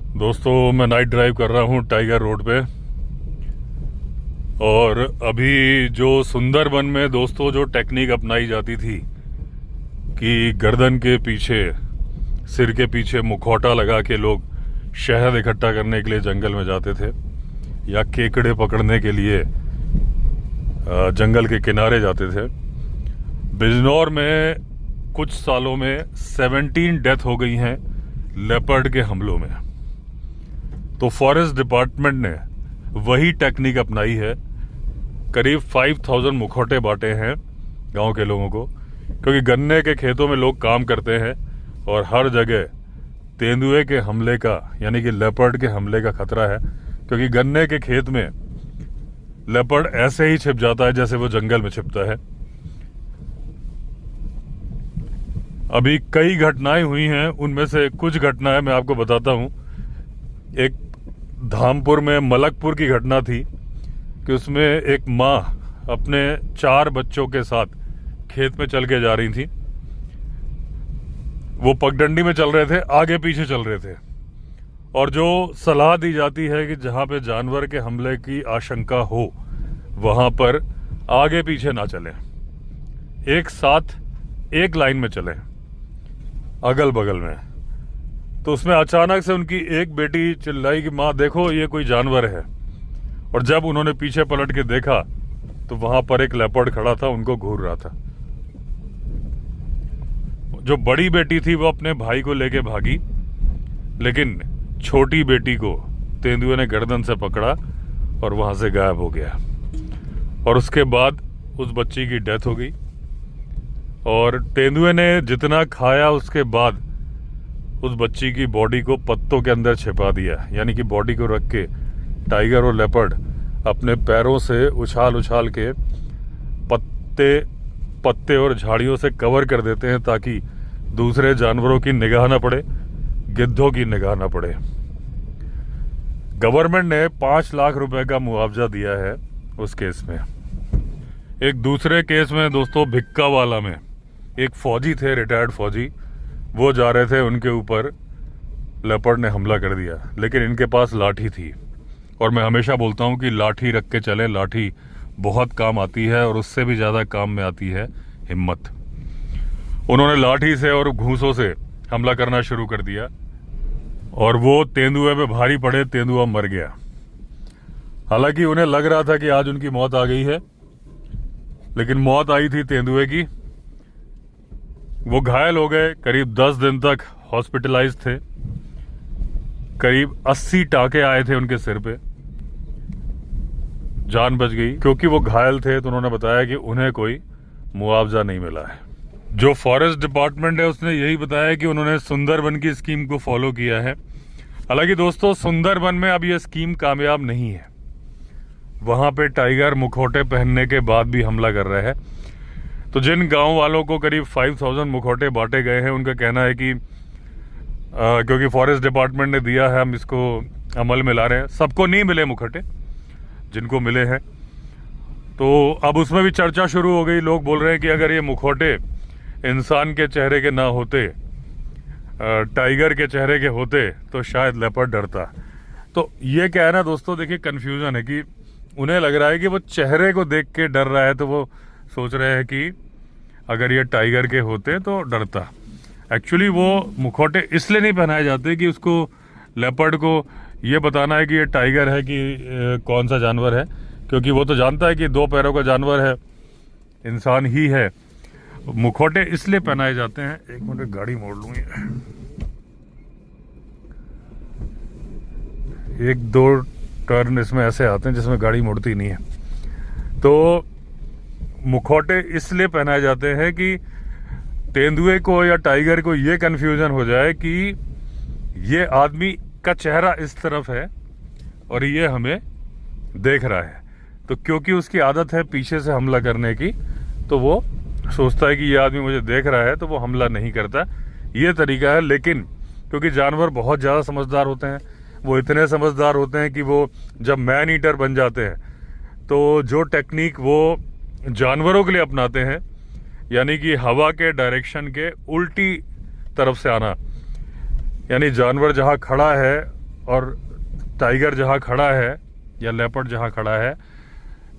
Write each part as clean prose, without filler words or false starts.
दोस्तों, मैं night drive कर रहा हूँ टाइगर रोड पे। और अभी जो सुंदरबन में दोस्तों जो टेक्निक अपनाई जाती थी कि गर्दन के पीछे, सिर के पीछे मुखौटा लगा के लोग शहद इकट्ठा करने के लिए जंगल में जाते थे या केकड़े पकड़ने के लिए जंगल के किनारे जाते थे। बिजनौर में कुछ सालों में 17 डेथ हो गई हैं लेपर्ड के हमलों में। तो फॉरेस्ट डिपार्टमेंट ने वही टेक्निक अपनाई है। करीब 5000 मुखौटे बांटे हैं गांव के लोगों को, क्योंकि गन्ने के खेतों में लोग काम करते हैं और हर जगह तेंदुए के हमले का, यानी कि लेपर्ड के हमले का खतरा है। क्योंकि गन्ने के खेत में लेपर्ड ऐसे ही छिप जाता है जैसे वो जंगल में छिपता है। अभी कई घटनाएं हुई हैं, उनमें से कुछ घटनाएं मैं आपको बताता हूं। एक धामपुर में मलकपुर की घटना थी कि उसमें एक माँ अपने 4 बच्चों के साथ खेत में चल के जा रही थी। वो पगडंडी में चल रहे थे, आगे पीछे चल रहे थे। और जो सलाह दी जाती है कि जहां पे जानवर के हमले की आशंका हो वहां पर आगे पीछे ना चलें, एक साथ एक लाइन में चलें, अगल बगल में। तो उसमें अचानक से उनकी एक बेटी चिल्लाई कि माँ देखो, ये कोई जानवर है। और जब उन्होंने पीछे पलट के देखा तो वहां पर एक लेपर्ड खड़ा था, उनको घूर रहा था। जो बड़ी बेटी थी वो अपने भाई को लेके भागी, लेकिन छोटी बेटी को तेंदुए ने गर्दन से पकड़ा और वहां से गायब हो गया। और उसके बाद उस बच्ची की डेथ हो गई। और तेंदुए ने जितना खाया उसके बाद उस बच्ची की बॉडी को पत्तों के अंदर छिपा दिया। यानी कि बॉडी को रख के टाइगर और लेपर्ड अपने पैरों से उछाल उछाल के पत्ते और झाड़ियों से कवर कर देते हैं, ताकि दूसरे जानवरों की निगाह ना पड़े, गिद्धों की निगाह ना पड़े। गवर्नमेंट ने 5 लाख रुपए का मुआवजा दिया है उस केस में। एक दूसरे केस में दोस्तों, भिक्कावाला में एक फौजी थे, रिटायर्ड फौजी। वो जा रहे थे, उनके ऊपर लेपर्ड ने हमला कर दिया, लेकिन इनके पास लाठी थी। और मैं हमेशा बोलता हूं कि लाठी रख के चलें, लाठी बहुत काम आती है और उससे भी ज़्यादा काम में आती है हिम्मत। उन्होंने लाठी से और घूंसों से हमला करना शुरू कर दिया और वो तेंदुए पे भारी पड़े, तेंदुआ मर गया। हालांकि उन्हें लग रहा था कि आज उनकी मौत आ गई है, लेकिन मौत आई थी तेंदुए की। वो घायल हो गए, करीब 10 दिन तक हॉस्पिटलाइज थे। करीब 80 टाके आए थे उनके सिर पे। जान बच गई क्योंकि वो घायल थे। तो उन्होंने बताया कि उन्हें कोई मुआवजा नहीं मिला है। जो फॉरेस्ट डिपार्टमेंट है उसने यही बताया कि उन्होंने सुंदरबन की स्कीम को फॉलो किया है। हालांकि दोस्तों, सुंदरबन में अब ये स्कीम कामयाब नहीं है। वहां पे टाइगर मुखौटे पहनने के बाद भी हमला कर रहा है। तो जिन गांव वालों को करीब 5000 मुखौटे बांटे गए हैं, उनका कहना है कि क्योंकि फॉरेस्ट डिपार्टमेंट ने दिया है, हम इसको अमल में ला रहे हैं। सबको नहीं मिले मुखौटे, जिनको मिले हैं। तो अब उसमें भी चर्चा शुरू हो गई। लोग बोल रहे हैं कि अगर ये मुखौटे इंसान के चेहरे के ना होते, टाइगर के चेहरे के होते, तो शायद लेपर्ड डरता। तो ये क्या है ना दोस्तों, देखिए कन्फ्यूजन है कि उन्हें लग रहा है कि वो चेहरे को देख के डर रहा है, तो वो सोच रहे हैं कि अगर ये टाइगर के होते तो डरता। एक्चुअली वो मुखौटे इसलिए नहीं पहनाए जाते कि उसको, लेपर्ड को ये बताना है कि ये टाइगर है कि कौन सा जानवर है, क्योंकि वो तो जानता है कि 2 पैरों का जानवर है, इंसान ही है। मुखौटे इसलिए पहनाए जाते हैं। एक मिनट, गाड़ी मोड़ लूंगी। 1-2 टर्न इसमें ऐसे आते हैं जिसमें गाड़ी मुड़ती नहीं है। तो मुखौटे इसलिए पहनाए जाते हैं कि तेंदुए को या टाइगर को ये कंफ्यूजन हो जाए कि ये आदमी का चेहरा इस तरफ है और ये हमें देख रहा है। तो क्योंकि उसकी आदत है पीछे से हमला करने की, तो वो सोचता है कि ये आदमी मुझे देख रहा है, तो वो हमला नहीं करता। ये तरीका है। लेकिन क्योंकि जानवर बहुत ज़्यादा समझदार होते हैं, वो इतने समझदार होते हैं कि वो जब मैन ईटर बन जाते हैं, तो जो टेक्निक वो जानवरों के लिए अपनाते हैं, यानी कि हवा के डायरेक्शन के उल्टी तरफ से आना, यानी जानवर जहां खड़ा है और टाइगर जहाँ खड़ा है या लेपर्ड जहाँ खड़ा है,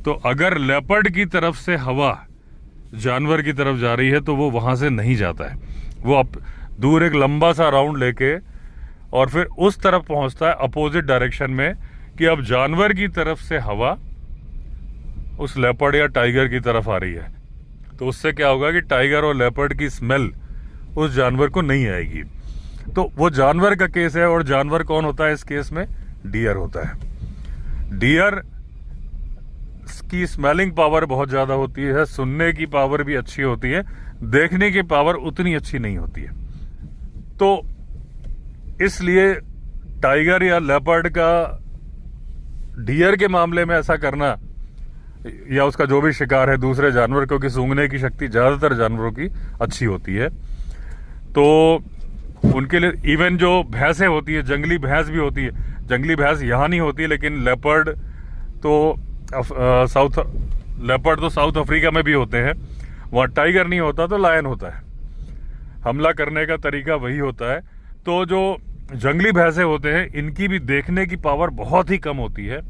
तो अगर लेपर्ड की तरफ से हवा जानवर की तरफ जा रही है तो वो वहाँ से नहीं जाता है, वो दूर एक लंबा सा राउंड लेके और फिर उस तरफ पहुँचता है अपोजिट डायरेक्शन में कि अब जानवर की तरफ से हवा उस लेपर्ड या टाइगर की तरफ आ रही है। तो उससे क्या होगा कि टाइगर और लेपर्ड की स्मेल उस जानवर को नहीं आएगी। तो वो जानवर का केस है। और जानवर कौन होता है इस केस में? डियर होता है। डियर की स्मेलिंग पावर बहुत ज़्यादा होती है, सुनने की पावर भी अच्छी होती है, देखने की पावर उतनी अच्छी नहीं होती है। तो इसलिए टाइगर या लेपर्ड का डियर के मामले में ऐसा करना या उसका जो भी शिकार है दूसरे जानवर को, कि सूंघने की शक्ति ज़्यादातर जानवरों की अच्छी होती है। तो उनके लिए इवन जो भैंसें होती है, जंगली भैंस भी होती है, जंगली भैंस यहाँ नहीं होती, लेकिन लेपर्ड तो लेपर्ड तो साउथ अफ्रीका में भी होते हैं, वहाँ टाइगर नहीं होता तो लायन होता है। हमला करने का तरीका वही होता है। तो जो जंगली भैंसें होते हैं इनकी भी देखने की पावर बहुत ही कम होती है,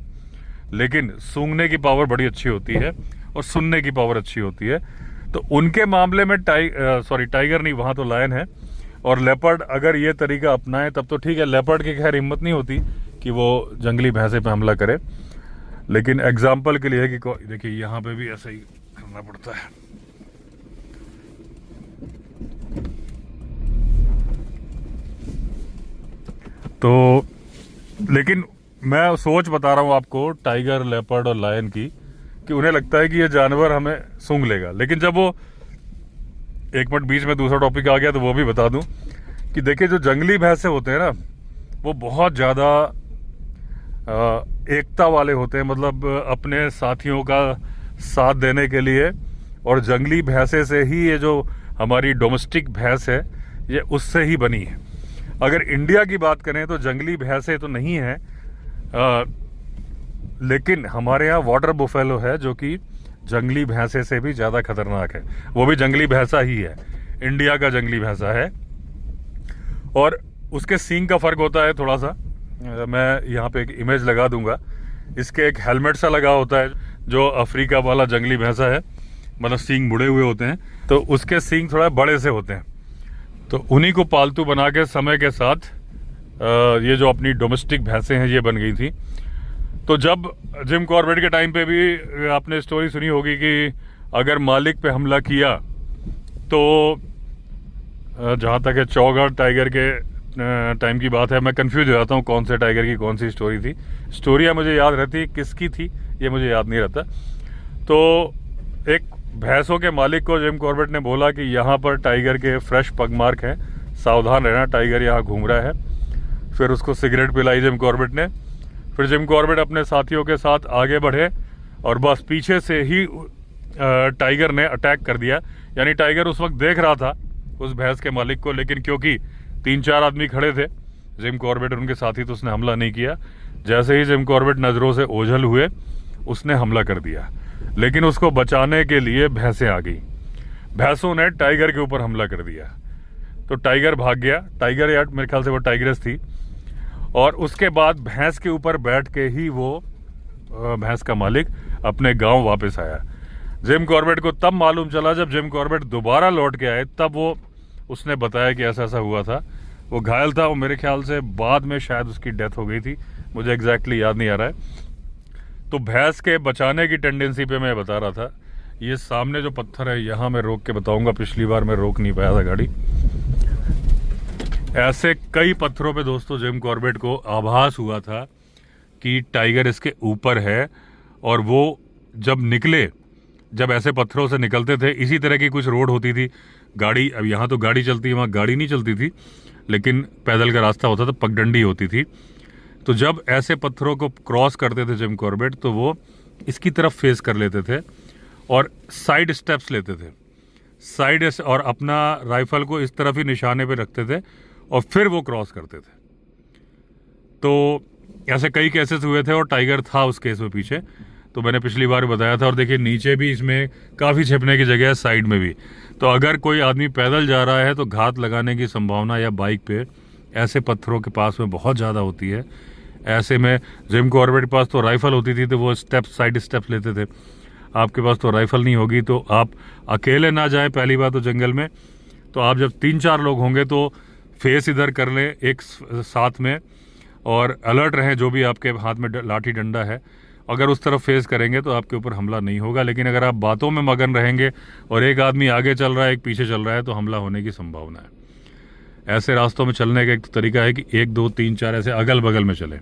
लेकिन सूंघने की पावर बड़ी अच्छी होती है और सुनने की पावर अच्छी होती है। तो उनके मामले में टाइगर नहीं, वहाँ तो लायन है। और लेपर्ड अगर ये तरीका अपनाए तब तो ठीक है। लेपर्ड की खैर हिम्मत नहीं होती कि वो जंगली भैंसे पे हमला करे, लेकिन एग्जाम्पल के लिए है कि देखिए यहाँ पे भी ऐसा ही करना पड़ता है। तो लेकिन मैं सोच बता रहा हूँ आपको टाइगर, लेपर्ड और लायन की, कि उन्हें लगता है कि ये जानवर हमें सूंघ लेगा। लेकिन जब वो एक मिनट बीच में दूसरा टॉपिक आ गया तो वो भी बता दूं कि देखिए जो जंगली भैंसे होते हैं ना, वो बहुत ज़्यादा एकता वाले होते हैं, मतलब अपने साथियों का साथ देने के लिए। और जंगली भैंसे से ही ये जो हमारी डोमेस्टिक भैंस है ये उससे ही बनी है। अगर इंडिया की बात करें तो जंगली भैंसे तो नहीं है, लेकिन हमारे यहाँ वाटर बुफेलो है जो कि जंगली भैंसे से भी ज़्यादा खतरनाक है। वो भी जंगली भैंसा ही है, इंडिया का जंगली भैंसा है। और उसके सींग का फ़र्क होता है थोड़ा सा। मैं यहाँ पे एक इमेज लगा दूंगा। इसके एक हेलमेट सा लगा होता है जो अफ्रीका वाला जंगली भैंसा है, मतलब सींग मुड़े हुए होते हैं, तो उसके सींग थोड़ा बड़े से होते हैं। तो उन्हीं को पालतू बना के समय के साथ ये जो अपनी डोमेस्टिक भैंसें हैं ये बन गई थी। तो जब जिम कॉर्बेट के टाइम पे भी आपने स्टोरी सुनी होगी कि अगर मालिक पे हमला किया तो जहाँ तक है चौगढ़ टाइगर के टाइम की बात है, मैं कंफ्यूज हो जाता हूँ कौन से टाइगर की कौन सी स्टोरी थी। स्टोरियाँ मुझे याद रहती, किसकी थी ये मुझे याद नहीं रहता। तो एक भैंसों के मालिक को जिम कॉर्बेट ने बोला कि यहाँ पर टाइगर के फ्रेश पग मार्क हैं, सावधान रहना, टाइगर यहाँ घूम रहा है। फिर उसको सिगरेट पिलाई जिम कॉर्बेट ने। फिर जिम कॉर्बेट अपने साथियों के साथ आगे बढ़े और बस पीछे से ही टाइगर ने अटैक कर दिया। यानी टाइगर उस वक्त देख रहा था उस भैंस के मालिक को, लेकिन क्योंकि 3-4 आदमी खड़े थे जिम कॉर्बेट और उनके साथी, तो उसने हमला नहीं किया। जैसे ही जिम कॉर्बेट नज़रों से ओझल हुए उसने हमला कर दिया, लेकिन उसको बचाने के लिए भैंसें आ गई। भैंसों ने टाइगर के ऊपर हमला कर दिया तो टाइगर भाग गया। टाइगर या मेरे ख्याल से वो टाइग्रेस थी। और उसके बाद भैंस के ऊपर बैठ के ही वो भैंस का मालिक अपने गांव वापस आया। जिम कॉर्बेट को तब मालूम चला, जब जिम कॉर्बेट दोबारा लौट के आए, तब उसने बताया कि ऐसा ऐसा हुआ था। वो घायल था, वो मेरे ख्याल से बाद में शायद उसकी डेथ हो गई थी, मुझे एग्जैक्टली याद नहीं आ रहा है। तो भैंस के बचाने की टेंडेंसी पे मैं बता रहा था। ये सामने जो पत्थर है यहाँ मैं रोक के बताऊंगा, पिछली बार मैं रोक नहीं पाया था गाड़ी। ऐसे कई पत्थरों पे दोस्तों जिम कॉर्बेट को आभास हुआ था कि टाइगर इसके ऊपर है। और वो जब ऐसे पत्थरों से निकलते थे, इसी तरह की कुछ रोड होती थी, गाड़ी, अब यहाँ तो गाड़ी चलती है, वहाँ गाड़ी नहीं चलती थी, लेकिन पैदल का रास्ता होता था, पगडंडी होती थी। तो जब ऐसे पत्थरों को क्रॉस करते थे जिम कॉर्बेट, तो वो इसकी तरफ फेस कर लेते थे और साइड स्टेप्स लेते थे, और अपना राइफल को इस तरफ ही निशाने पे रखते थे और फिर वो क्रॉस करते थे। तो ऐसे कई केसेस हुए थे और टाइगर था उस केस में पीछे, तो मैंने पिछली बार बताया था। और देखिए नीचे भी इसमें काफ़ी छिपने की जगह है, साइड में भी। तो अगर कोई आदमी पैदल जा रहा है तो घात लगाने की संभावना, या बाइक पे ऐसे पत्थरों के पास में बहुत ज़्यादा होती है। ऐसे में जिम कॉर्बेट के पास तो राइफल होती थी, तो वो साइड स्टेप्स लेते थे। आपके पास तो राइफल नहीं होगी, तो आप अकेले ना जाएं पहली बात तो जंगल में। तो आप जब 3-4 लोग होंगे तो फेस इधर कर लें एक साथ में, और अलर्ट रहें जो भी आपके हाथ में लाठी डंडा है। अगर उस तरफ फेस करेंगे तो आपके ऊपर हमला नहीं होगा, लेकिन अगर आप बातों में मगन रहेंगे और एक आदमी आगे चल रहा है एक पीछे चल रहा है तो हमला होने की संभावना है। ऐसे रास्तों में चलने का एक तरीका है कि 1 2 3 4 ऐसे अगल बगल में चलें,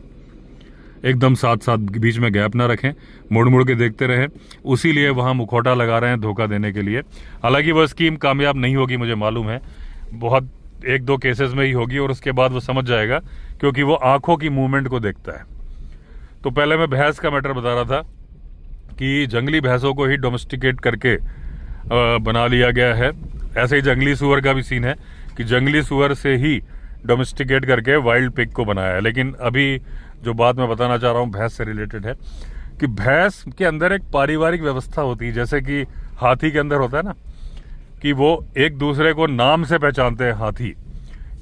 एकदम साथ साथ, बीच में गैप ना रखें, मुड़ मुड़ के देखते रहें। उसी लिए वहाँ मुखौटा लगा रहे हैं धोखा देने के लिए। हालांकि वो स्कीम कामयाब नहीं होगी, मुझे मालूम है, बहुत 1-2 केसेस में ही होगी और उसके बाद वो समझ जाएगा, क्योंकि वो आंखों की मूवमेंट को देखता है। तो पहले मैं भैंस का मैटर बता रहा था कि जंगली भैंसों को ही डोमेस्टिकेट करके बना लिया गया है। ऐसे ही जंगली सुअर का भी सीन है कि जंगली सुअर से ही डोमेस्टिकेट करके वाइल्ड पिग को बनाया है। लेकिन अभी जो बात मैं बताना चाह रहा हूँ भैंस से रिलेटेड है कि भैंस के अंदर एक पारिवारिक व्यवस्था होती है, जैसे कि हाथी के अंदर होता है ना, कि वो एक दूसरे को नाम से पहचानते हैं। हाथी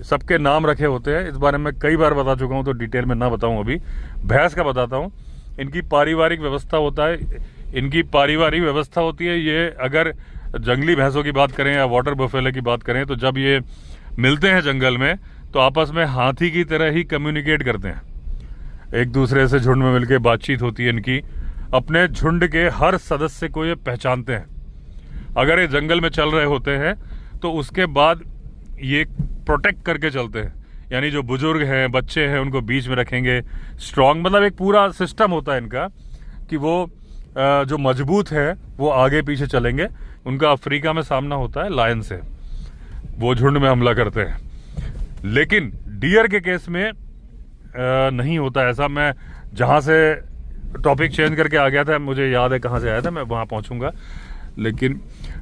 सबके नाम रखे होते हैं, इस बारे में कई बार बता चुका हूँ तो डिटेल में ना बताऊँ। अभी भैंस का बताता हूँ। इनकी पारिवारिक व्यवस्था होता है, इनकी पारिवारिक व्यवस्था होती है ये। अगर जंगली भैंसों की बात करें या वाटर बफेलो की बात करें, तो जब ये मिलते हैं जंगल में तो आपस में हाथी की तरह ही कम्युनिकेट करते हैं, एक दूसरे से झुंड में मिलकर बातचीत होती है इनकी। अपने झुंड के हर सदस्य को ये पहचानते हैं। अगर ये जंगल में चल रहे होते हैं तो उसके बाद ये प्रोटेक्ट करके चलते हैं, यानी जो बुजुर्ग हैं, बच्चे हैं, उनको बीच में रखेंगे। स्ट्रांग, मतलब एक पूरा सिस्टम होता है इनका कि वो जो मजबूत है वो आगे पीछे चलेंगे। उनका अफ्रीका में सामना होता है लायन से, वो झुंड में हमला करते हैं। लेकिन डियर के केस में नहीं होता ऐसा। मैं जहाँ से टॉपिक चेंज करके आ गया था, मुझे याद है कहाँ से आया था, मैं वहाँ पहुँचूंगा। लेकिन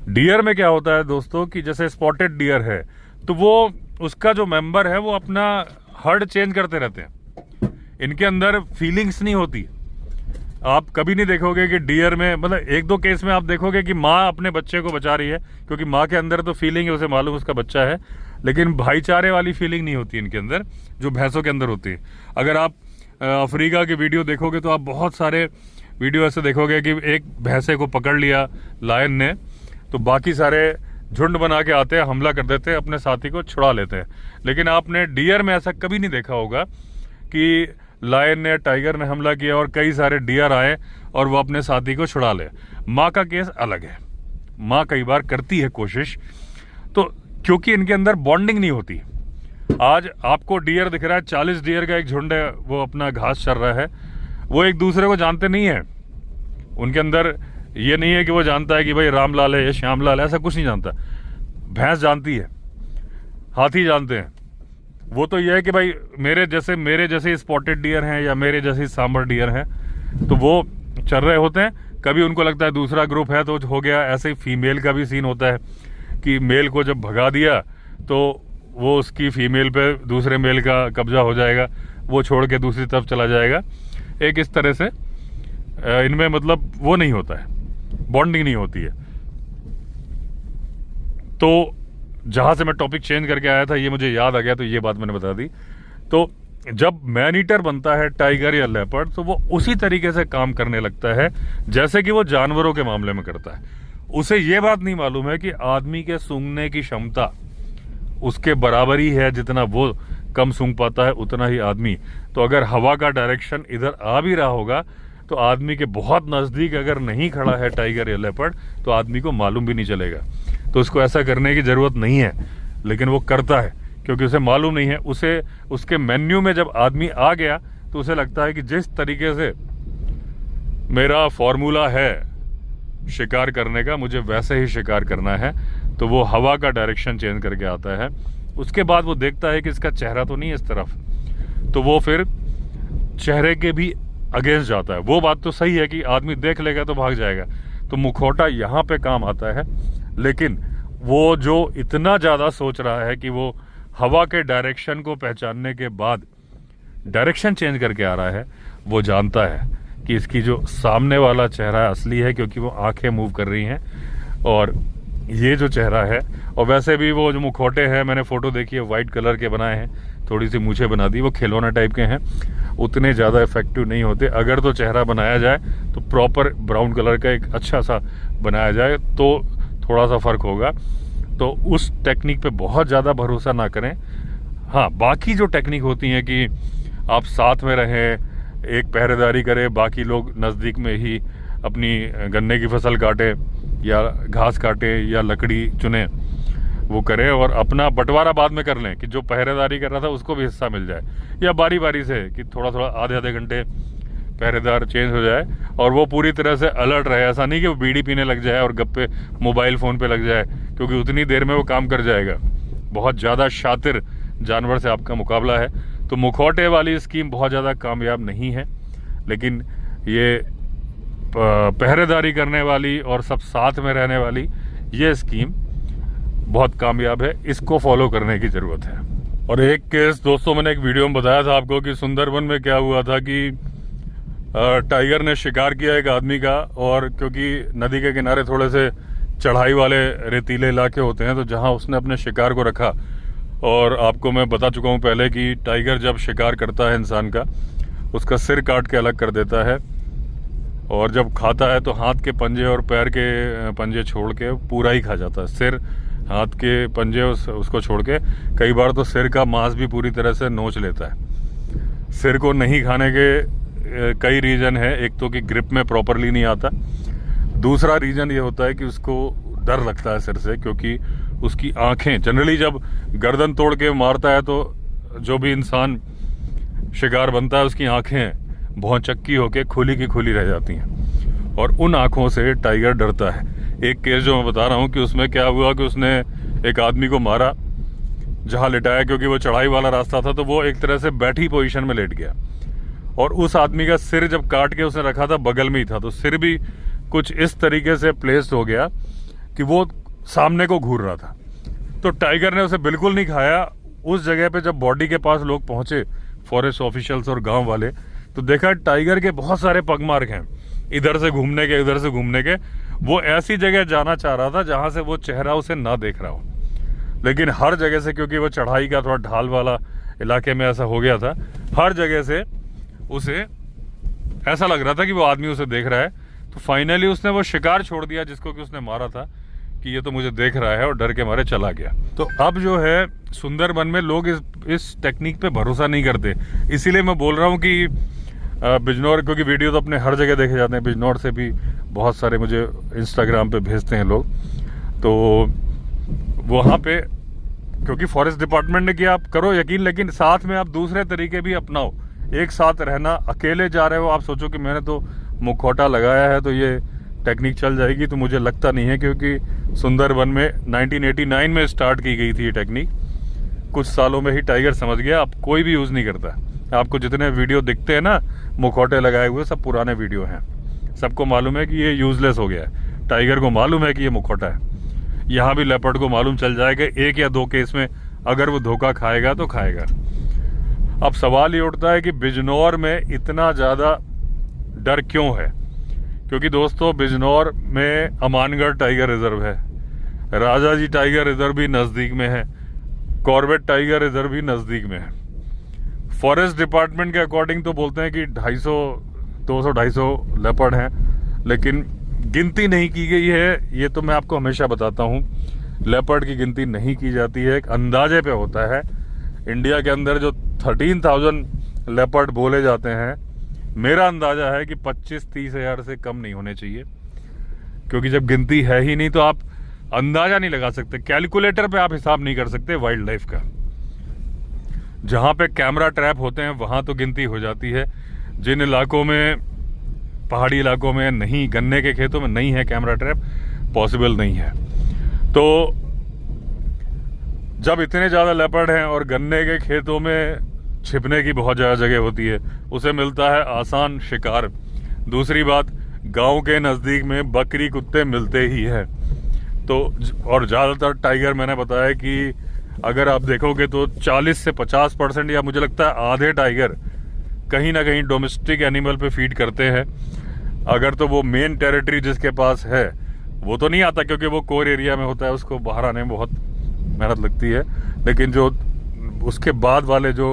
डियर में क्या होता है दोस्तों कि जैसे स्पॉटेड डियर है तो वो उसका जो मेंबर है वो अपना हर्ड चेंज करते रहते हैं। इनके अंदर फीलिंग्स नहीं होती। आप कभी नहीं देखोगे कि डियर में, मतलब 1-2 केस में आप देखोगे कि माँ अपने बच्चे को बचा रही है, क्योंकि माँ के अंदर तो फीलिंग है, उसे मालूम उसका बच्चा है। लेकिन भाईचारे वाली फीलिंग नहीं होती इनके अंदर, जो भैंसों के अंदर होती है। अगर आप अफ्रीका की वीडियो देखोगे तो आप बहुत सारे वीडियो ऐसे देखोगे कि एक भैंसे को पकड़ लिया लायन ने, तो बाकी सारे झुंड बना के आते हैं, हमला कर देते हैं, अपने साथी को छुड़ा लेते हैं। लेकिन आपने डियर में ऐसा कभी नहीं देखा होगा कि लायन ने, टाइगर ने हमला किया और कई सारे डियर आए और वो अपने साथी को छुड़ा ले। माँ का केस अलग है, माँ कई बार करती है कोशिश, तो क्योंकि इनके अंदर बॉन्डिंग नहीं होती। आज आपको डियर दिख रहा है, 40 डियर का एक झुंड है, वो अपना घास चर रहा है, वो एक दूसरे को जानते नहीं है। उनके अंदर ये नहीं है कि वो जानता है कि भाई रामलाल है या श्यामलाल है, ऐसा कुछ नहीं जानता। भैंस जानती है, हाथी जानते हैं। वो तो ये है कि भाई मेरे जैसे स्पॉटेड डियर हैं या मेरे जैसे सांबर डियर हैं, तो वो चल रहे होते हैं। कभी उनको लगता है दूसरा ग्रुप है तो हो गया। ऐसे ही फीमेल का भी सीन होता है कि मेल को जब भगा दिया तो वो उसकी फीमेल पे दूसरे मेल का कब्जा हो जाएगा, वो छोड़ के दूसरी तरफ चला जाएगा। एक इस तरह से इनमें मतलब वो नहीं होता है, बॉन्डिंग नहीं होती है। तो जहां से मैं टॉपिक चेंज करके आया था ये मुझे याद आ गया, तो ये बात मैंने बता दी। तो जब मैन ईटर बनता है टाइगर या लेपर्ड, तो वो उसी तरीके से काम करने लगता है जैसे कि वो जानवरों के मामले में करता है। उसे ये बात नहीं मालूम है कि आदमी के सूंघने की क्षमता उसके बराबर ही है, जितना वो कम सूंघ पाता है उतना ही आदमी। तो अगर हवा का डायरेक्शन इधर आ भी रहा होगा तो आदमी के बहुत नजदीक अगर नहीं खड़ा है टाइगर या लेपर्ड तो आदमी को मालूम भी नहीं चलेगा। तो उसको ऐसा करने की जरूरत नहीं है, लेकिन वो करता है क्योंकि उसे मालूम नहीं है। उसे उसके मेन्यू में जब आदमी आ गया तो उसे लगता है कि जिस तरीके से मेरा फॉर्मूला है शिकार करने का, मुझे वैसे ही शिकार करना है। तो वो हवा का डायरेक्शन चेंज करके आता है। उसके बाद वो देखता है कि इसका चेहरा तो नहीं है इस तरफ, तो वो फिर चेहरे के भी अगेंस्ट जाता है। वो बात तो सही है कि आदमी देख लेगा तो भाग जाएगा, तो मुखौटा यहाँ पे काम आता है। लेकिन वो जो इतना ज़्यादा सोच रहा है कि वो हवा के डायरेक्शन को पहचानने के बाद डायरेक्शन चेंज करके आ रहा है, वो जानता है कि इसकी जो सामने वाला चेहरा असली है, क्योंकि वो आंखें मूव कर रही हैं और ये जो चेहरा है। और वैसे भी वो जो मुखौटे हैं, मैंने फ़ोटो देखी है, वाइट कलर के बनाए हैं, थोड़ी सी मूछें बना दी, वो खिलौना टाइप के हैं, उतने ज़्यादा इफेक्टिव नहीं होते। अगर तो चेहरा बनाया जाए तो प्रॉपर ब्राउन कलर का एक अच्छा सा बनाया जाए तो थोड़ा सा फ़र्क होगा। तो उस टेक्निक पे बहुत ज़्यादा भरोसा ना करें। हाँ, बाकी जो टेक्निक होती हैं कि आप साथ में रहें, एक पहरेदारी करें, बाकी लोग नज़दीक में ही अपनी गन्ने की फसल काटें या घास काटें या लकड़ी चुनें, वो करें और अपना बंटवारा बाद में कर लें कि जो पहरेदारी कर रहा था उसको भी हिस्सा मिल जाए, या बारी बारी से कि थोड़ा थोड़ा आधे घंटे पहरेदार चेंज हो जाए और वो पूरी तरह से अलर्ट रहे। ऐसा नहीं कि वो बीड़ी पीने लग जाए और गप्पे मोबाइल फ़ोन पे लग जाए, क्योंकि उतनी देर में वो काम कर जाएगा। बहुत ज़्यादा शातिर जानवर से आपका मुकाबला है। तो मुखौटे वाली स्कीम बहुत ज़्यादा कामयाब नहीं है, लेकिन ये पहरेदारी करने वाली और सब साथ में रहने वाली ये स्कीम बहुत कामयाब है। इसको फॉलो करने की ज़रूरत है। और एक केस दोस्तों, मैंने एक वीडियो में बताया था आपको कि सुंदरबन में क्या हुआ था कि टाइगर ने शिकार किया एक आदमी का, और क्योंकि नदी के किनारे थोड़े से चढ़ाई वाले रेतीले इलाके होते हैं, तो जहां उसने अपने शिकार को रखा, और आपको मैं बता चुका हूं पहले कि टाइगर जब शिकार करता है इंसान का, उसका सिर काट के अलग कर देता है, और जब खाता है तो हाथ के पंजे और पैर के पंजे छोड़ के पूरा ही खा जाता है। सिर, हाथ के पंजे उसको छोड़ के कई बार तो सिर का मांस भी पूरी तरह से नोच लेता है। सिर को नहीं खाने के कई रीज़न है। एक तो कि ग्रिप में प्रॉपरली नहीं आता, दूसरा रीज़न ये होता है कि उसको डर लगता है सिर से, क्योंकि उसकी आंखें जनरली जब गर्दन तोड़ के मारता है तो जो भी इंसान शिकार बनता है उसकी आंखें भौचक्की होके खुली की खुली रह जाती हैं, और उन आंखों से टाइगर डरता है। एक केस जो मैं बता रहा हूँ कि उसमें क्या हुआ कि उसने एक आदमी को मारा, जहाँ लिटाया, क्योंकि वो चढ़ाई वाला रास्ता था तो वो एक तरह से बैठी पोजीशन में लेट गया, और उस आदमी का सिर जब काट के उसने रखा था बगल में ही था, तो सिर भी कुछ इस तरीके से प्लेस्ड हो गया कि वो सामने को घूर रहा था। तो टाइगर ने उसे बिल्कुल नहीं खाया। उस जगह पे जब बॉडी के पास लोग पहुंचे, फॉरेस्ट ऑफिशियल्स और गांव वाले, तो देखा टाइगर के बहुत सारे पगमार्क हैं, इधर से घूमने के, इधर से घूमने के। वो ऐसी जगह जाना चाह रहा था जहां से वो चेहरा उसे ना देख रहा हो, लेकिन हर जगह से, क्योंकि वो चढ़ाई का थोड़ा ढाल वाला इलाके में ऐसा हो गया था, हर जगह से उसे ऐसा लग रहा था कि वो आदमी उसे देख रहा है। तो फाइनली उसने वो शिकार छोड़ दिया जिसको कि उसने मारा था, कि ये तो मुझे देख रहा है, और डर के मारे चला गया। तो अब जो है सुंदरबन में लोग इस टेक्निक पे भरोसा नहीं करते। इसीलिए मैं बोल रहा हूँ कि बिजनौर, क्योंकि वीडियो तो अपने हर जगह देखे जाते हैं, बिजनौर से भी बहुत सारे मुझे इंस्टाग्राम पे भेजते हैं लोग, तो वहाँ पे क्योंकि फॉरेस्ट डिपार्टमेंट ने किया, आप करो यकीन, लेकिन साथ में आप दूसरे तरीके भी अपनाओ। एक साथ रहना, अकेले जा रहे हो, आप सोचो कि मैंने तो मुखौटा लगाया है तो ये टेक्निक चल जाएगी, तो मुझे लगता नहीं है, क्योंकि सुंदरबन में 1989 में स्टार्ट की गई थी ये टेक्निक। कुछ सालों में ही टाइगर समझ गया, अब कोई भी यूज़ नहीं करता। आपको जितने वीडियो दिखते हैं ना मुखौटे लगाए हुए, सब पुराने वीडियो हैं। सबको मालूम है कि ये यूजलेस हो गया है। टाइगर को मालूम है कि ये मुखौटा है। यहाँ भी लेपर्ड को मालूम चल जाएगा, एक या दो केस में अगर वो धोखा खाएगा तो खाएगा। अब सवाल ये उठता है कि बिजनौर में इतना ज़्यादा डर क्यों है? क्योंकि दोस्तों, बिजनौर में अमानगढ़ टाइगर रिजर्व है, राजाजी टाइगर रिजर्व भी नज़दीक में है, कॉर्बेट टाइगर रिजर्व भी नज़दीक में है। फॉरेस्ट डिपार्टमेंट के अकॉर्डिंग तो बोलते हैं कि 200-250 लेपर्ड हैं, लेकिन गिनती नहीं की गई है। ये तो मैं आपको हमेशा बताता हूँ, लेपर्ड की गिनती नहीं की जाती है, एक अंदाजे पे होता है। इंडिया के अंदर जो 13,000 लेपर्ड बोले जाते हैं, मेरा अंदाजा है कि 25-30 हज़ार से कम नहीं होने चाहिए, क्योंकि जब गिनती है ही नहीं तो आप अंदाजा नहीं लगा सकते, कैलकुलेटर पे आप हिसाब नहीं कर सकते वाइल्ड लाइफ का। जहाँ पे कैमरा ट्रैप होते हैं वहाँ तो गिनती हो जाती है। जिन इलाकों में, पहाड़ी इलाकों में नहीं, गन्ने के खेतों में नहीं है कैमरा ट्रैप, पॉसिबल नहीं है। तो जब इतने ज़्यादा लेपर्ड हैं और गन्ने के खेतों में छिपने की बहुत ज़्यादा जगह होती है, उसे मिलता है आसान शिकार। दूसरी बात, गांव के नज़दीक में बकरी कुत्ते मिलते ही हैं। तो और ज़्यादातर टाइगर, मैंने बताया कि अगर आप देखोगे तो 40 से 50% या मुझे लगता है आधे टाइगर कहीं ना कहीं डोमेस्टिक एनिमल पे फीड करते हैं। अगर तो वो मेन टेरिटरी जिसके पास है वो तो नहीं आता, क्योंकि वो कोर एरिया में होता है, उसको बाहर आने में बहुत मेहनत लगती है। लेकिन जो उसके बाद वाले जो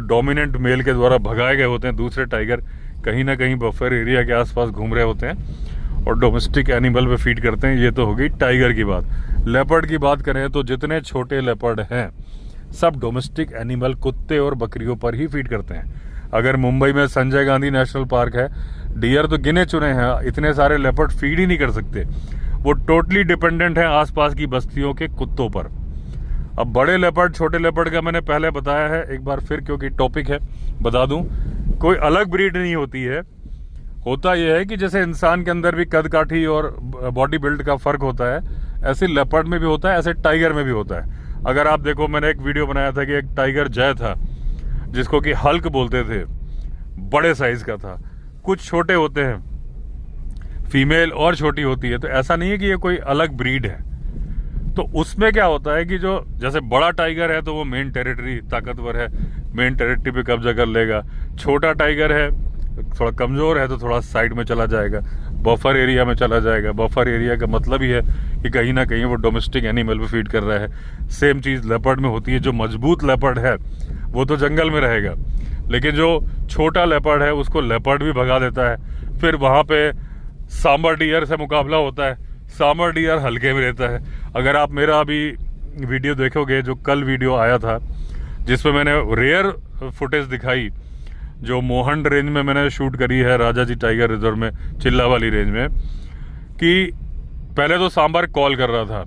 डोमिनेंट मेल के द्वारा भगाए गए होते हैं दूसरे टाइगर, कहीं ना कहीं बफर एरिया के आसपास घूम रहे होते हैं और डोमेस्टिक एनिमल पे फीड करते हैं। ये तो हो गई टाइगर की बात। लेपर्ड की बात करें तो जितने छोटे लेपर्ड हैं सब डोमेस्टिक एनिमल कुत्ते और बकरियों पर ही फीड करते हैं। अगर मुंबई में संजय गांधी नेशनल पार्क है, डियर तो गिने चुने हैं, इतने सारे लेपर्ड फीड ही नहीं कर सकते। वो टोटली डिपेंडेंट है आसपास की बस्तियों के कुत्तों पर। अब बड़े लेपर्ड छोटे लेपर्ड का मैंने पहले बताया है, एक बार फिर क्योंकि टॉपिक है बता दूं, कोई अलग ब्रीड नहीं होती है। होता यह है कि जैसे इंसान के अंदर भी कद काठी और बॉडी बिल्ड का फर्क होता है, ऐसे लेपर्ड में भी होता है, ऐसे टाइगर में भी होता है। अगर आप देखो, मैंने एक वीडियो बनाया था कि एक टाइगर जय था जिसको कि हल्क बोलते थे, बड़े साइज का था। कुछ छोटे होते हैं, फीमेल और छोटी होती है, तो ऐसा नहीं है कि ये कोई अलग ब्रीड है। तो उसमें क्या होता है कि जो जैसे बड़ा टाइगर है तो वो मेन टेरिटरी ताकतवर है, मेन टेरिटरी पे कब्जा कर लेगा। छोटा टाइगर है थोड़ा कमजोर है तो थोड़ा साइड में चला जाएगा, बफर एरिया में चला जाएगा। बफर एरिया का मतलब ही है कि कहीं ना कहीं वो डोमेस्टिक एनिमल पे फीड कर रहा है। सेम चीज लेपर्ड में होती है। जो मजबूत लेपर्ड है वो तो जंगल में रहेगा, लेकिन जो छोटा लेपर्ड है उसको लेपर्ड भी भगा देता है। फिर वहां पे सांबर डियर से मुकाबला होता है। सांबर डियर हल्के में रहता है। अगर आप मेरा अभी वीडियो देखोगे, जो कल वीडियो आया था जिसमें मैंने रेयर फुटेज दिखाई, जो मोहन रेंज में मैंने शूट करी है, राजा जी टाइगर रिजर्व में, चिल्ला वाली रेंज में, कि पहले तो सांबर कॉल कर रहा था।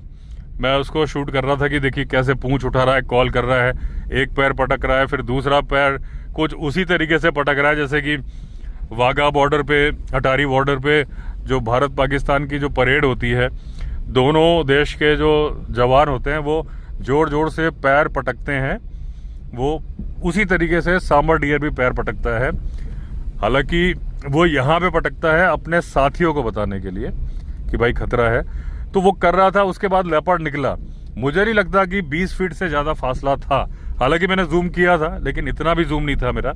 मैं उसको शूट कर रहा था कि देखिए कैसे पूंछ उठा रहा है, कॉल कर रहा है, एक पैर पटक रहा है, फिर दूसरा पैर कुछ उसी तरीके से पटक रहा है जैसे कि वाघा बॉर्डर पे, अटारी बॉर्डर पे जो भारत पाकिस्तान की जो परेड होती है, दोनों देश के जो जवान होते हैं वो जोर जोर से पैर पटकते हैं, वो उसी तरीके से सांबर डियर भी पैर पटकता है। हालांकि वो यहाँ पे पटकता है अपने साथियों को बताने के लिए कि भाई खतरा है। तो वो कर रहा था, उसके बाद लेपर्ड निकला। मुझे नहीं लगता कि 20 फीट से ज़्यादा फासला था। हालांकि मैंने जूम किया था, लेकिन इतना भी जूम नहीं था मेरा,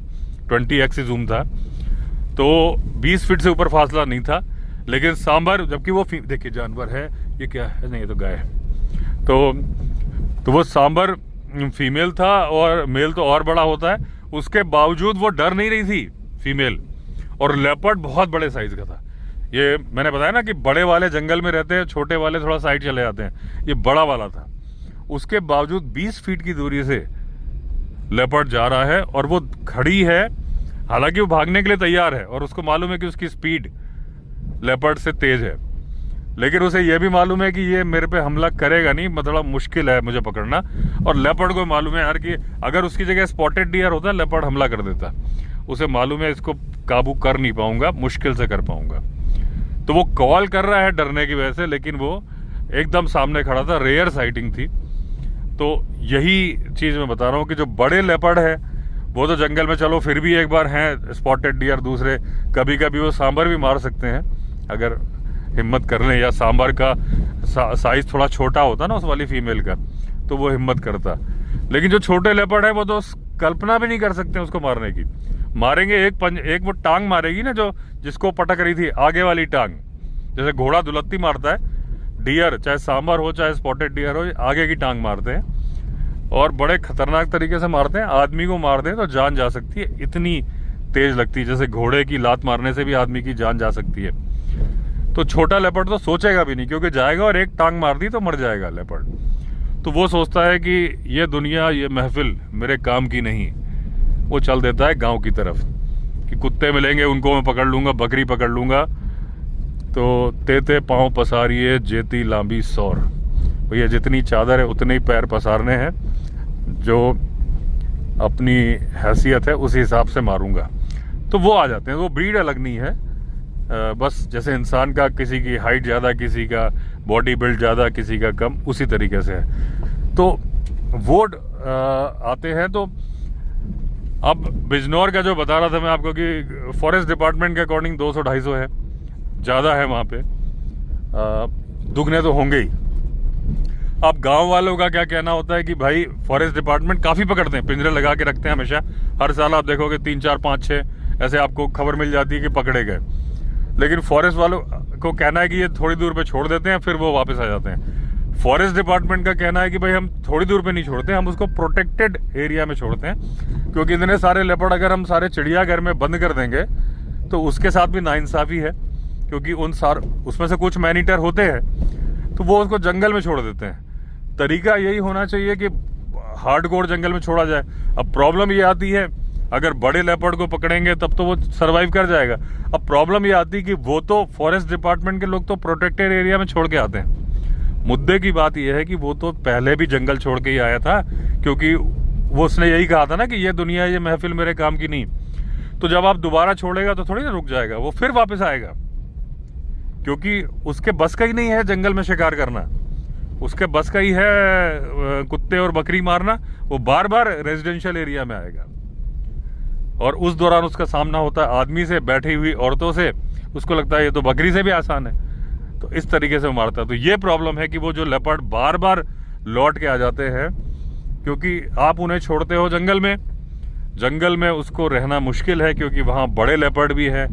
20x ही जूम था, तो 20 फीट से ऊपर फासला नहीं था। लेकिन सांबर, जबकि वो देखिए जानवर है, ये क्या है, नहीं ये तो गाय है, तो वो सांबर फीमेल था और मेल तो और बड़ा होता है। उसके बावजूद वो डर नहीं रही थी फीमेल, और लेपर्ड बहुत बड़े साइज का था। ये मैंने बताया ना कि बड़े वाले जंगल में रहते हैं, छोटे वाले थोड़ा साइड चले जाते हैं, ये बड़ा वाला था। उसके बावजूद 20 फीट की दूरी से लेपर्ड जा रहा है और वो खड़ी है। हालांकि वो भागने के लिए तैयार है और उसको मालूम है कि उसकी स्पीड लेपर्ड से तेज है, लेकिन उसे यह भी मालूम है कि ये मेरे पे हमला करेगा नहीं, मतलब मुश्किल है मुझे पकड़ना। और लेपर्ड को मालूम है यार कि अगर उसकी जगह स्पॉटेड डियर होता लेपर्ड हमला कर देता। उसे मालूम है इसको काबू कर नहीं पाऊंगा, मुश्किल से कर पाऊंगा। तो वो कॉल कर रहा है डरने की वजह से, लेकिन वो एकदम सामने खड़ा था, रेयर साइटिंग थी। तो यही चीज मैं बता रहा हूँ कि जो बड़े लेपर्ड है वो तो जंगल में चलो फिर भी एक बार हैं स्पॉटेड डियर, दूसरे कभी कभी वो सांबर भी मार सकते हैं अगर हिम्मत कर लें, या सांबर का साइज थोड़ा छोटा होता ना उस वाली फीमेल का, तो वो हिम्मत करता। लेकिन जो छोटे लेपर्ड है वो तो कल्पना भी नहीं कर सकते उसको मारने की। मारेंगे एक वो टांग मारेगी ना, जो जिसको पटक रही थी, आगे वाली टांग, जैसे घोड़ा दुलत्ती मारता है, डियर चाहे सांबर हो चाहे स्पॉटेड डियर हो, आगे की टांग मारते हैं और बड़े खतरनाक तरीके से मारते हैं। आदमी को मार दें तो जान जा सकती है, इतनी तेज लगती है, जैसे घोड़े की लात मारने से भी आदमी की जान जा सकती है। तो छोटा लेपर्ड तो सोचेगा भी नहीं, क्योंकि जाएगा और एक टांग मार दी तो मर जाएगा लेपर्ड। तो वो सोचता है कि ये दुनिया, ये महफिल मेरे काम की नहीं। वो चल देता है गांव की तरफ कि कुत्ते मिलेंगे उनको मैं पकड़ लूंगा, बकरी पकड़ लूंगा। तो तेते पाँव पसारिए जेती लांबी सौर, भैया जितनी चादर है उतने ही पैर पसारने हैं, जो अपनी हैसियत है उस हिसाब से मारूंगा। तो वो आ जाते हैं। वो ब्रीड अलग नहीं है, बस जैसे इंसान का किसी की हाइट ज़्यादा, किसी का बॉडी बिल्ड ज़्यादा, किसी का कम, उसी तरीके से है। तो वो आते हैं। तो अब बिजनौर का जो बता रहा था मैं आपको कि फॉरेस्ट डिपार्टमेंट के अकॉर्डिंग 200-250 है, ज़्यादा है वहाँ पे, दुगने तो होंगे ही। अब गांव वालों का क्या कहना होता है कि भाई फॉरेस्ट डिपार्टमेंट काफ़ी पकड़ते हैं, पिंजरे लगा के रखते हैं हमेशा। हर साल आप देखोगे 3, 4, 5, 6 ऐसे आपको खबर मिल जाती है कि पकड़े गए। लेकिन फॉरेस्ट वालों को कहना है कि ये थोड़ी दूर पे छोड़ देते हैं, फिर वो वापस आ जाते हैं। फॉरेस्ट डिपार्टमेंट का कहना है कि भाई हम थोड़ी दूर पे नहीं छोड़ते, हम उसको प्रोटेक्टेड एरिया में छोड़ते हैं, क्योंकि इतने सारे लेपर्ड अगर हम सारे चिड़ियाघर में बंद कर देंगे तो उसके साथ भी नाइंसाफी है, क्योंकि उसमें से कुछ मैनीटर होते हैं तो वो उसको जंगल में छोड़ देते हैं। तरीका यही होना चाहिए कि हार्डकोर जंगल में छोड़ा जाए। अब प्रॉब्लम ये आती है, अगर बड़े लेपर्ड को पकड़ेंगे तब तो वो सरवाइव कर जाएगा। अब प्रॉब्लम ये आती है कि वो तो फॉरेस्ट डिपार्टमेंट के लोग तो प्रोटेक्टेड एरिया में छोड़ के आते हैं। मुद्दे की बात यह है कि वो तो पहले भी जंगल छोड़ के ही आया था, क्योंकि वो उसने यही कहा था ना कि ये दुनिया, ये महफिल मेरे काम की नहीं। तो जब आप दोबारा छोड़ेगा तो थोड़ी ना रुक जाएगा, वो फिर वापस आएगा, क्योंकि उसके बस का ही नहीं है जंगल में शिकार करना। उसके बस का ही है कुत्ते और बकरी मारना। वो बार बार रेजिडेंशियल एरिया में आएगा और उस दौरान उसका सामना होता है आदमी से, बैठी हुई औरतों से। उसको लगता है ये तो बकरी से भी आसान है, तो इस तरीके से वो मारता है। तो ये प्रॉब्लम है कि वो जो लेपर्ड बार बार लौट के आ जाते हैं, क्योंकि आप उन्हें छोड़ते हो जंगल में उसको रहना मुश्किल है, क्योंकि वहाँ बड़े लेपर्ड भी हैं।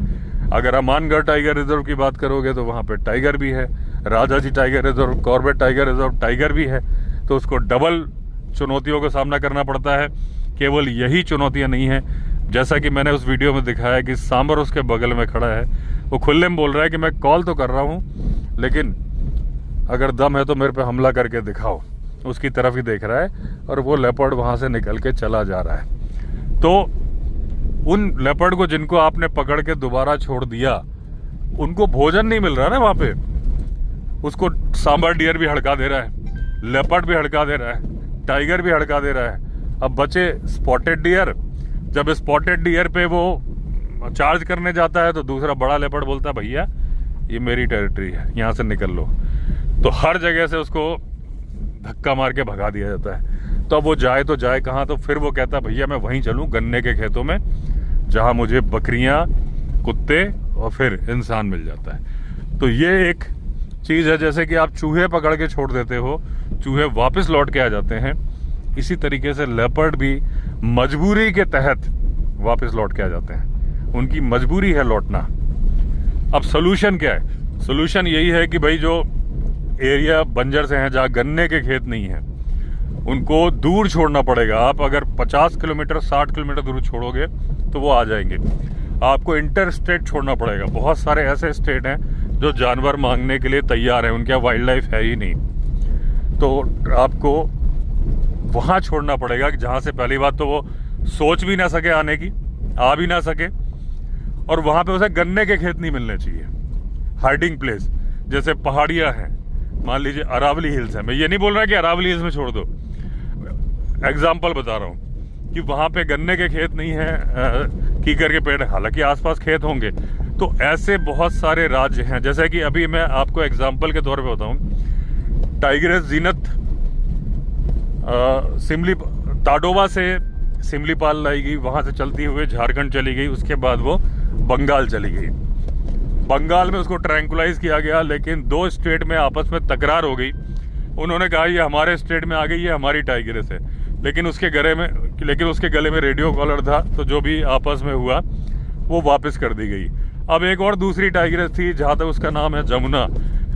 अगर अमानगढ़ टाइगर रिजर्व की बात करोगे तो वहाँ पे टाइगर भी है, Rajaji tiger reserve, Corbett tiger reserve, tiger भी है। तो उसको डबल चुनौतियों का सामना करना पड़ता है। केवल यही चुनौतियाँ नहीं हैं, जैसा कि मैंने उस वीडियो में दिखाया कि सांबर उसके बगल में खड़ा है, वो खुले में बोल रहा है कि मैं कॉल तो कर रहा हूँ, लेकिन अगर दम है तो मेरे पे हमला करके दिखाओ। उसकी तरफ ही देख रहा है और वो लेपर्ड वहाँ से निकल के चला जा रहा है। तो उन लेपर्ड को जिनको आपने पकड़ के दोबारा छोड़ दिया, उनको भोजन नहीं मिल रहा ना वहाँ पे। उसको सांबर डियर भी हड़का दे रहा है, लेपर्ड भी हड़का दे रहा है, टाइगर भी हड़का दे रहा है। अब बचे स्पॉटेड डियर। जब स्पॉटेड डियर पे वो चार्ज करने जाता है तो दूसरा बड़ा लेपर्ड बोलता है भैया ये मेरी टेरिटरी है, यहाँ से निकल लो। तो हर जगह से उसको धक्का मार के भगा दिया जाता है। तो अब वो जाए तो जाए कहाँ? तो फिर वो कहता है भैया मैं वहीं चलूँ गन्ने के खेतों में, जहाँ मुझे बकरियाँ, कुत्ते और फिर इंसान मिल जाता है। तो ये एक चीज़ है, जैसे कि आप चूहे पकड़ के छोड़ देते हो, चूहे वापस लौट के आ जाते हैं, इसी तरीके से लेपर्ड भी मजबूरी के तहत वापस लौट के आ जाते हैं। उनकी मजबूरी है लौटना। अब सोल्यूशन क्या है? सोल्यूशन यही है कि भाई जो एरिया बंजर से हैं, जहाँ गन्ने के खेत नहीं है, उनको दूर छोड़ना पड़ेगा। आप अगर 50 किलोमीटर 60 किलोमीटर दूर छोड़ोगे तो वो आ जाएंगे। आपको इंटर स्टेट छोड़ना पड़ेगा। बहुत सारे ऐसे स्टेट हैं जो जानवर मांगने के लिए तैयार हैं, उनके यहाँ वाइल्ड लाइफ है ही नहीं। तो आपको वहाँ छोड़ना पड़ेगा कि जहाँ से पहली बात तो वो सोच भी ना सके आने की, आ भी ना सके, और वहाँ पे उसे गन्ने के खेत नहीं मिलने चाहिए। हाइडिंग प्लेस जैसे पहाड़ियाँ हैं, मान लीजिए अरावली हिल्स है। मैं ये नहीं बोल रहा कि अरावली हिल्स में छोड़ दो, एग्जाम्पल बता रहा हूँ कि वहाँ पे गन्ने के खेत नहीं है, कीकर के पेड़, हालांकि आसपास खेत होंगे। तो ऐसे बहुत सारे राज्य हैं। जैसे कि अभी मैं आपको एग्जाम्पल के तौर पे बताऊँ, टाइग्रेस जीनत ताडोबा से सिमलीपाल लाई गई, वहाँ से चलती हुए झारखंड चली गई, उसके बाद वो बंगाल चली गई। बंगाल में उसको ट्रैंकुलाइज किया गया, लेकिन 2 स्टेट में आपस में तकरार हो गई। उन्होंने कहा ये हमारे स्टेट में आ गई, ये हमारी टाइग्रेस है, लेकिन उसके गले में रेडियो कॉलर था, तो जो भी आपस में हुआ वो वापस कर दी गई। अब एक और दूसरी टाइग्रेस थी, जहाँ तक उसका नाम है जमुना,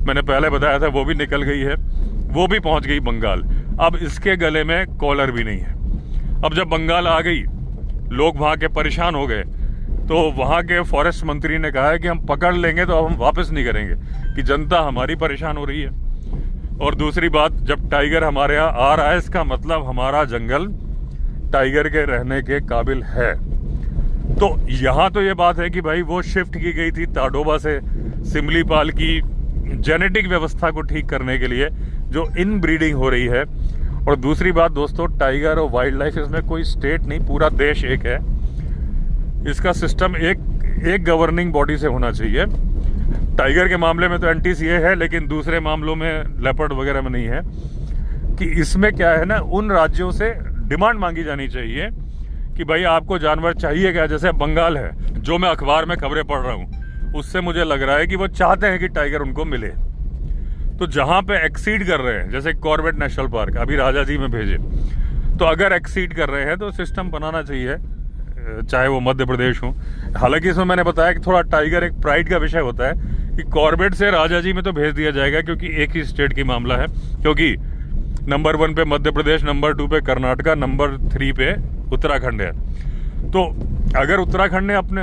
मैंने पहले बताया था, वो भी निकल गई है, वो भी पहुँच गई बंगाल। अब इसके गले में कॉलर भी नहीं है। अब जब बंगाल आ गई, लोग वहाँ के परेशान हो गए, तो वहाँ के फॉरेस्ट मंत्री ने कहा है कि हम पकड़ लेंगे तो अब हम वापस नहीं करेंगे, कि जनता हमारी परेशान हो रही है। और दूसरी बात, जब टाइगर हमारे यहाँ आ रहा है, इसका मतलब हमारा जंगल टाइगर के रहने के काबिल है। तो यहाँ तो ये बात है कि भाई वो शिफ्ट की गई थी ताडोबा से सिमलीपाल की जेनेटिक व्यवस्था को ठीक करने के लिए, जो इन ब्रीडिंग हो रही है। और दूसरी बात दोस्तों, टाइगर और वाइल्ड लाइफ, इसमें कोई स्टेट नहीं, पूरा देश एक है। इसका सिस्टम एक गवर्निंग बॉडी से होना चाहिए। टाइगर के मामले में तो NTCA है, लेकिन दूसरे मामलों में लेपर्ड वगैरह में नहीं है। कि इसमें क्या है ना, उन राज्यों से डिमांड मांगी जानी चाहिए कि भाई आपको जानवर चाहिए क्या। जैसे बंगाल है, जो मैं अखबार में खबरें पढ़ रहा हूँ, उससे मुझे लग रहा है कि वो चाहते हैं कि टाइगर उनको मिले। तो जहाँ पे एक्सीड कर रहे हैं, जैसे कॉर्बेट नेशनल पार्क अभी राजाजी में भेजे, तो अगर एक्सीड कर रहे हैं तो सिस्टम बनाना चाहिए, चाहे वो मध्य प्रदेश हो। हालांकि इसमें मैंने बताया कि थोड़ा टाइगर एक प्राइड का विषय होता है कि कॉर्बेट से राजा जी में तो भेज दिया जाएगा क्योंकि एक ही स्टेट की मामला है, क्योंकि नंबर 1 पे मध्य प्रदेश, नंबर 2 पे कर्नाटका, नंबर 3 पे उत्तराखंड है। तो अगर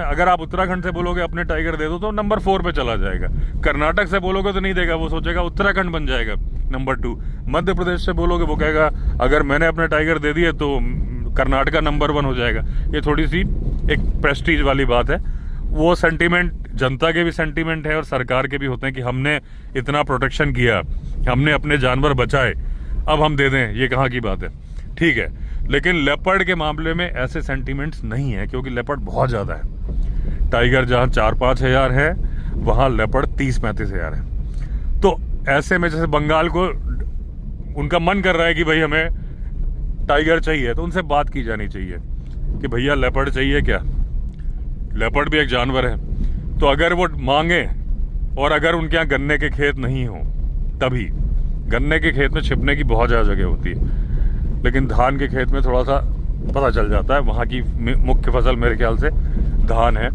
अगर आप उत्तराखंड से बोलोगे अपने टाइगर दे दो तो नंबर 4 पे चला जाएगा। कर्नाटक से बोलोगे तो नहीं देगा, वो सोचेगा उत्तराखंड बन जाएगा नंबर 2। मध्य प्रदेश से बोलोगे वो कहेगा अगर मैंने अपने टाइगर दे दिए तो कर्नाटका नंबर 1 हो जाएगा। ये थोड़ी सी एक प्रेस्टीज वाली बात है। वो सेंटीमेंट जनता के भी सेंटीमेंट है और सरकार के भी होते हैं कि हमने इतना प्रोटेक्शन किया, हमने अपने जानवर बचाए, अब हम दे दें, ये कहाँ की बात है। ठीक है, लेकिन लेपर्ड के मामले में ऐसे सेंटीमेंट्स नहीं है, क्योंकि लेपर्ड बहुत ज़्यादा है। टाइगर जहाँ 4-5 हज़ार है, वहाँ लेपर्ड 30-35 हज़ार है। तो ऐसे में जैसे बंगाल को उनका मन कर रहा है कि भाई हमें टाइगर चाहिए, तो उनसे बात की जानी चाहिए कि भैया लेपर्ड चाहिए क्या, लेपर्ड भी एक जानवर है। तो अगर वो मांगे और अगर उनके यहाँ गन्ने के खेत नहीं हो, तभी गन्ने के खेत में छिपने की बहुत ज़्यादा जगह होती है, लेकिन धान के खेत में थोड़ा सा पता चल जाता है। वहाँ की मुख्य फसल मेरे ख्याल से धान है।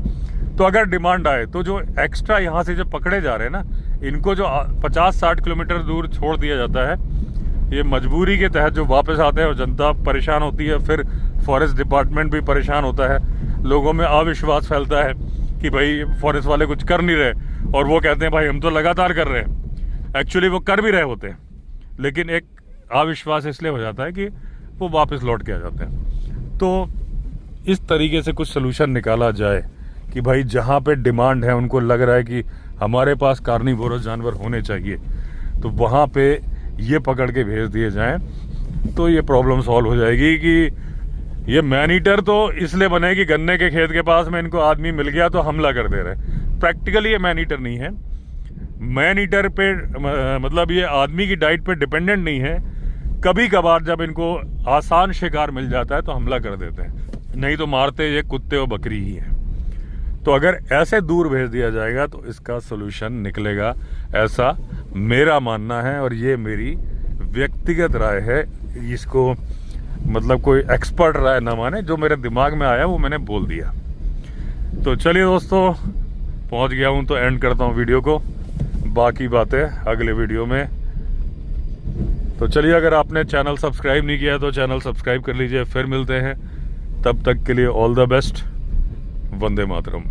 तो अगर डिमांड आए तो जो एक्स्ट्रा यहाँ से जो पकड़े जा रहे हैं ना, इनको जो 50-60 किलोमीटर दूर छोड़ दिया जाता है, ये मजबूरी के तहत जो वापस आते हैं और जनता परेशान होती है, फिर फॉरेस्ट डिपार्टमेंट भी परेशान होता है, लोगों में अविश्वास फैलता है कि भाई फॉरेस्ट वाले कुछ कर नहीं रहे, और वो कहते हैं भाई हम तो लगातार कर रहे हैं। एक्चुअली वो कर भी रहे होते हैं, लेकिन एक अविश्वास इसलिए हो जाता है कि वो वापस लौट के आ जाते हैं। तो इस तरीके से कुछ सलूशन निकाला जाए कि भाई जहाँ पे डिमांड है, उनको लग रहा है कि हमारे पास कार्निवोरस जानवर होने चाहिए, तो वहाँ पे ये पकड़ के भेज दिए जाएं, तो ये प्रॉब्लम सॉल्व हो जाएगी। कि ये मैन ईटर तो इसलिए बने कि गन्ने के खेत के पास में इनको आदमी मिल गया तो हमला कर दे रहे। प्रैक्टिकली ये मैन ईटर नहीं है। मैन ईटर पे मतलब ये आदमी की डाइट पे डिपेंडेंट नहीं है। कभी कभार जब इनको आसान शिकार मिल जाता है तो हमला कर देते हैं, नहीं तो मारते ये कुत्ते और बकरी ही है। तो अगर ऐसे दूर भेज दिया जाएगा तो इसका सोल्यूशन निकलेगा, ऐसा मेरा मानना है, और ये मेरी व्यक्तिगत राय है। इसको मतलब कोई एक्सपर्ट राय ना माने, जो मेरे दिमाग में आया वो मैंने बोल दिया। तो चलिए दोस्तों, पहुंच गया हूं तो एंड करता हूं वीडियो को, बाकी बातें अगले वीडियो में। तो चलिए, अगर आपने चैनल सब्सक्राइब नहीं किया तो चैनल सब्सक्राइब कर लीजिए। फिर मिलते हैं, तब तक के लिए all the best. Vande Mataram.